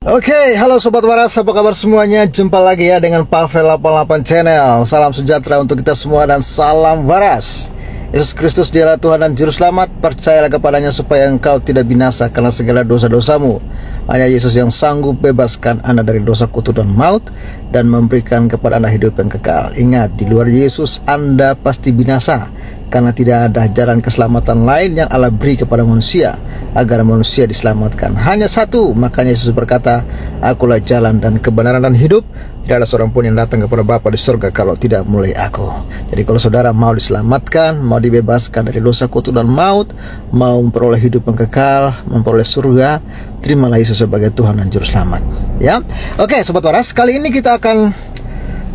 Oke, halo Sobat Waras, apa kabar semuanya? Jumpa lagi ya dengan Pavel 88 Channel. Salam sejahtera untuk kita semua dan salam waras. Yesus Kristus dialah Tuhan dan Juru Selamat. Percayalah kepadanya supaya engkau tidak binasa karena segala dosa-dosamu. Hanya Yesus yang sanggup bebaskan Anda dari dosa kutuk dan maut dan memberikan kepada Anda hidup yang kekal. Ingat, di luar Yesus Anda pasti binasa, karena tidak ada jalan keselamatan lain yang Allah beri kepada manusia agar manusia diselamatkan. Hanya satu, makanya Yesus berkata, "Akulah jalan dan kebenaran dan hidup. Tidak ada seorang pun yang datang kepada Bapa di surga kalau tidak melalui Aku." Jadi kalau saudara mau diselamatkan, mau dibebaskan dari dosa kutuk dan maut, mau memperoleh hidup yang kekal, memperoleh surga, terimalah Yesus sebagai Tuhan dan Juru Selamat. Ya, oke Sobat Waras, kali ini kita akan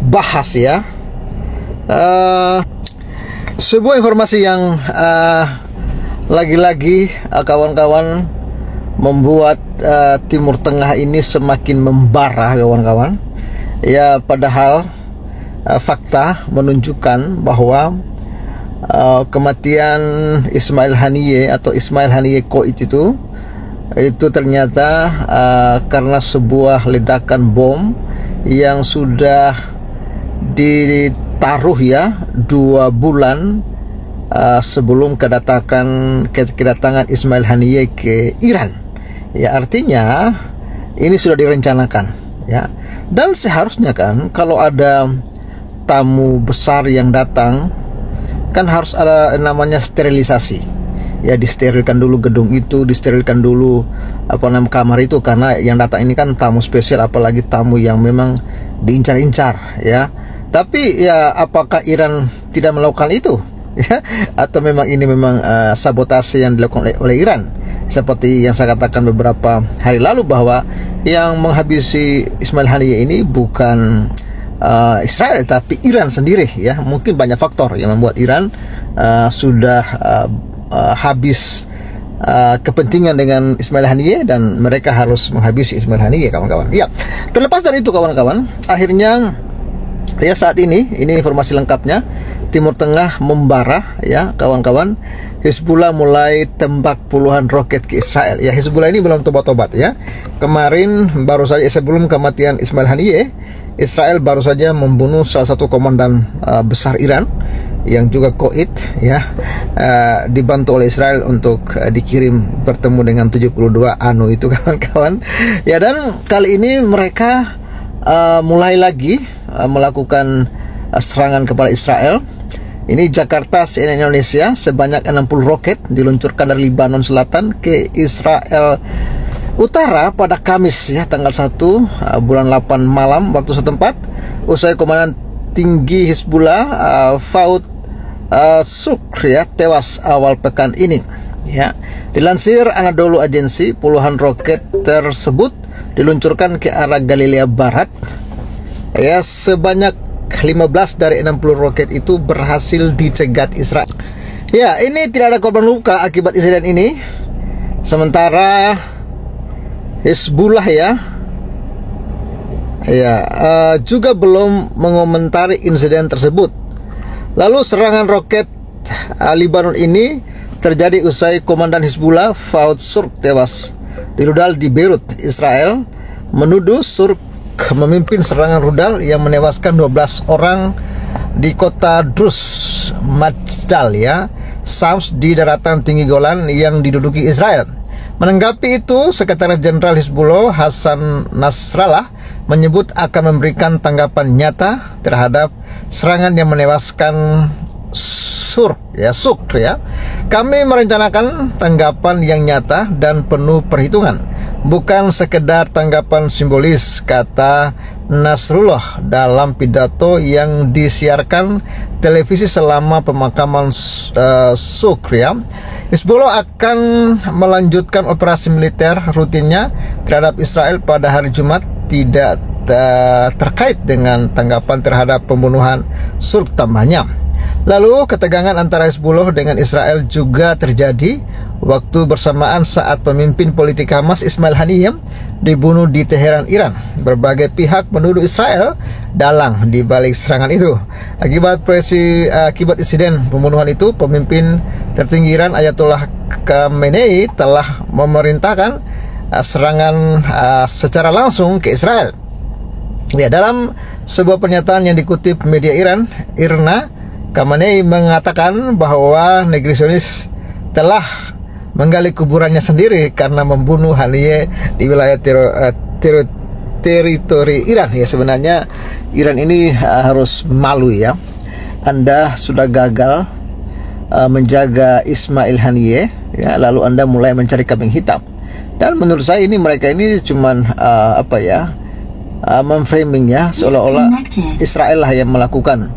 bahas ya sebuah informasi yang lagi-lagi kawan-kawan membuat Timur Tengah ini semakin membara, kawan-kawan. Ya, padahal fakta menunjukkan bahwa kematian Ismail Haniyeh atau Ismail Haniyeh Qoid itu ternyata karena sebuah ledakan bom yang sudah ditaruh ya 2 bulan sebelum kedatangan Ismail Haniyeh ke Iran. Ya, artinya ini sudah direncanakan ya. Dan seharusnya kan kalau ada tamu besar yang datang kan harus ada namanya sterilisasi. Ya, disterilkan dulu gedung itu, disterilkan dulu kamar itu, karena yang datang ini kan tamu spesial, apalagi tamu yang memang diincar-incar ya. Tapi ya, apakah Iran tidak melakukan itu? Ya, atau memang ini memang sabotase yang dilakukan oleh Iran, seperti yang saya katakan beberapa hari lalu bahwa yang menghabisi Ismail Haniyeh ini bukan Israel tapi Iran sendiri ya. Mungkin banyak faktor yang membuat Iran sudah habis kepentingan dengan Ismail Haniyeh dan mereka harus menghabisi Ismail Haniyeh, kawan-kawan. Ya, terlepas dari itu kawan-kawan, akhirnya ya saat ini informasi lengkapnya, Timur Tengah membara ya kawan-kawan. Hizbullah mulai tembak puluhan roket ke Israel. Ya, Hizbullah ini belum tobat-tobat ya. Kemarin baru saja sebelum kematian Ismail Haniyeh, Israel baru saja membunuh salah satu komandan besar Iran yang juga Qoid ya, dibantu oleh Israel untuk dikirim bertemu dengan 72 ANU itu, kawan-kawan. Ya, dan kali ini mereka mulai lagi melakukan serangan kepada Israel. Ini Jakarta CNN Indonesia, sebanyak 60 roket diluncurkan dari Lebanon Selatan ke Israel Utara pada Kamis ya, tanggal 1 bulan 8 malam waktu setempat, usai komandan tinggi Hizbullah Fuad Shukr ya tewas awal pekan ini ya. Dilansir Anadolu Agency, puluhan roket tersebut diluncurkan ke arah Galilea Barat ya. Sebanyak 15 dari 60 roket itu berhasil dicegat Israel. Ya, ini tidak ada korban luka akibat insiden ini. Sementara Hizbullah juga belum mengomentari insiden tersebut. Lalu serangan roket Lebanon ini terjadi usai komandan Hizbullah Fuad Shukr tewas di rudal di Beirut. Israel menuduh Shukr memimpin serangan rudal yang menewaskan 12 orang di kota Drus Majdal ya, Shams di daratan tinggi Golan yang diduduki Israel. Menanggapi itu, Sekretaris Jenderal Hizbullah Hasan Nasrallah menyebut akan memberikan tanggapan nyata terhadap serangan yang menewaskan Shukr ya. Kami merencanakan tanggapan yang nyata dan penuh perhitungan, bukan sekedar tanggapan simbolis, kata Nasrullah dalam pidato yang disiarkan televisi selama pemakaman Shukr ya. Hizbullah akan melanjutkan operasi militer rutinnya terhadap Israel pada hari Jumat, tidak terkait dengan tanggapan terhadap pembunuhan Shukr, tambahnya. Lalu ketegangan antara Hizbullah dengan Israel juga terjadi waktu bersamaan saat pemimpin politik Hamas Ismail Haniyeh dibunuh di Teheran, Iran. Berbagai pihak menuduh Israel dalang di balik serangan itu. Akibat insiden pembunuhan itu, pemimpin tertinggi Iran Ayatollah Khamenei telah memerintahkan serangan secara langsung ke Israel. Ya, dalam sebuah pernyataan yang dikutip media Iran, IRNA, Khamenei mengatakan bahwa negeri Zionis telah menggali kuburannya sendiri karena membunuh Haniyeh di wilayah teritori Iran. Ya, sebenarnya Iran ini harus malu ya. Anda sudah gagal menjaga Ismail Haniyeh, ya, lalu Anda mulai mencari kambing hitam. Dan menurut saya ini mereka ini cuman memframing ya, seolah-olah Israel lah yang melakukan.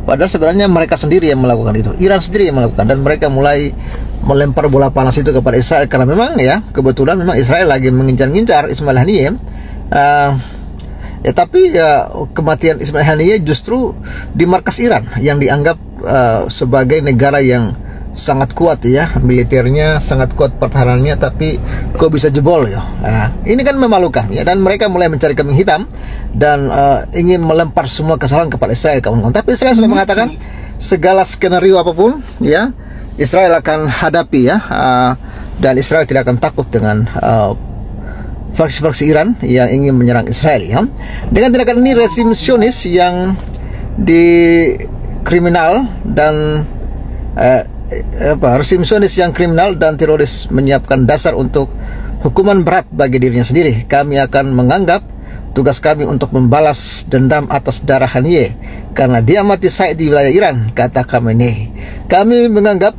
Padahal sebenarnya mereka sendiri yang melakukan itu, Iran sendiri yang melakukan, dan mereka mulai melempar bola panas itu kepada Israel karena memang ya kebetulan memang Israel lagi mengincar-ngincar Ismail Haniyeh. Tapi kematian Ismail Haniyeh justru di markas Iran yang dianggap sebagai negara yang sangat kuat ya, militernya sangat kuat, pertahanannya, tapi kok bisa jebol ya. Ini kan memalukan ya, dan mereka mulai mencari kambing hitam dan ingin melempar semua kesalahan kepada Israel, kawan-kawan. Tapi Israel sudah mengatakan segala skenario apapun ya Israel akan hadapi ya, dan Israel tidak akan takut dengan fraksi-fraksi Iran yang ingin menyerang Israel ya. Dengan tindakan ini rezim Zionis yang kriminal dan rezim Zionis yang kriminal dan teroris menyiapkan dasar untuk hukuman berat bagi dirinya sendiri. Kami akan menganggap tugas kami untuk membalas dendam atas darah Haniyeh karena dia mati syahid di wilayah Iran, kata Khamenei. Kami menganggap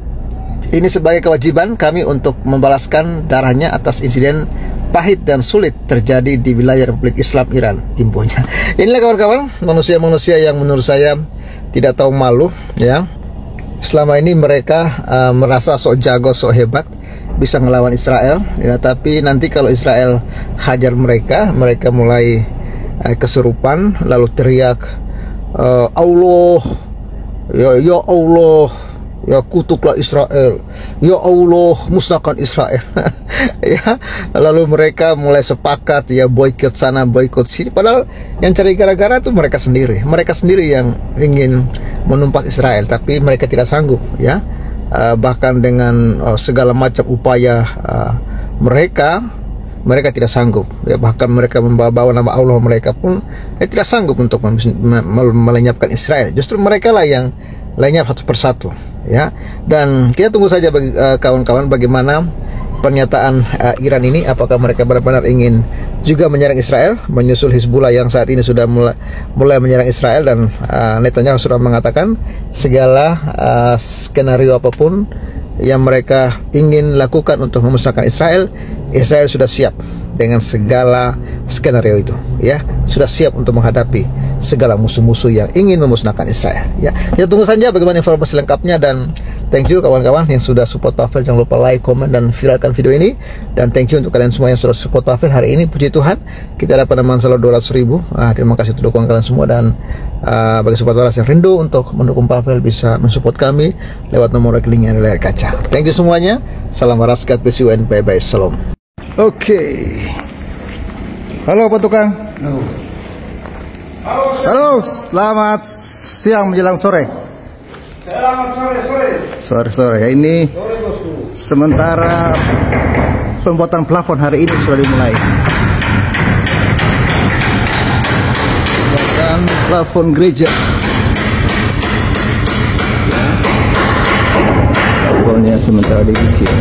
ini sebagai kewajiban kami untuk membalaskan darahnya atas insiden pahit dan sulit terjadi di wilayah Republik Islam Iran, imbuhnya. Inilah kawan-kawan, manusia-manusia yang menurut saya tidak tahu malu ya. Selama ini mereka merasa sok jago, sok hebat, bisa ngelawan Israel ya, tapi nanti kalau Israel hajar mereka mulai kesurupan lalu teriak Allah ya Allah, ya kutuklah Israel, ya Allah musnahkan Israel. Ya, lalu mereka mulai sepakat ya boikot sana boikot sini, padahal yang cari gara-gara itu mereka sendiri yang ingin menumpas Israel, tapi mereka tidak sanggup ya. Bahkan dengan segala macam upaya mereka tidak sanggup ya, bahkan mereka membawa nama Allah mereka pun tidak sanggup untuk melenyapkan Israel. Justru mereka lah yang lenyap satu persatu ya. Dan kita tunggu saja bagi kawan-kawan bagaimana pernyataan Iran ini, apakah mereka benar-benar ingin juga menyerang Israel, menyusul Hizbullah yang saat ini sudah mulai menyerang Israel, dan Netanyahu sudah mengatakan segala skenario apapun yang mereka ingin lakukan untuk memusnahkan Israel, Israel sudah siap dengan segala skenario itu ya, sudah siap untuk menghadapi segala musuh-musuh yang ingin memusnahkan Israel ya. Kita tunggu saja bagaimana informasi lengkapnya, dan thank you kawan-kawan yang sudah support Pavel. Jangan lupa like, komen, dan viralkan video ini, dan thank you untuk kalian semua yang sudah support Pavel hari ini. Puji Tuhan kita dapat aman selalu 200.000. Terima kasih untuk dukungan kalian semua, dan bagi sobat waras yang rindu untuk mendukung Pavel bisa mensupport kami lewat nomor rekening yang di layar kaca. Thank you semuanya, salam waras, God bless you and bye bye, salam. Oke. Halo Pak Tukang. Halo, selamat siang menjelang sore. Selamat sore. Sore ya, ini sementara pembuatan plafon hari ini sudah dimulai. Pembuatan plafon gereja. Plafonnya sementara dibikin.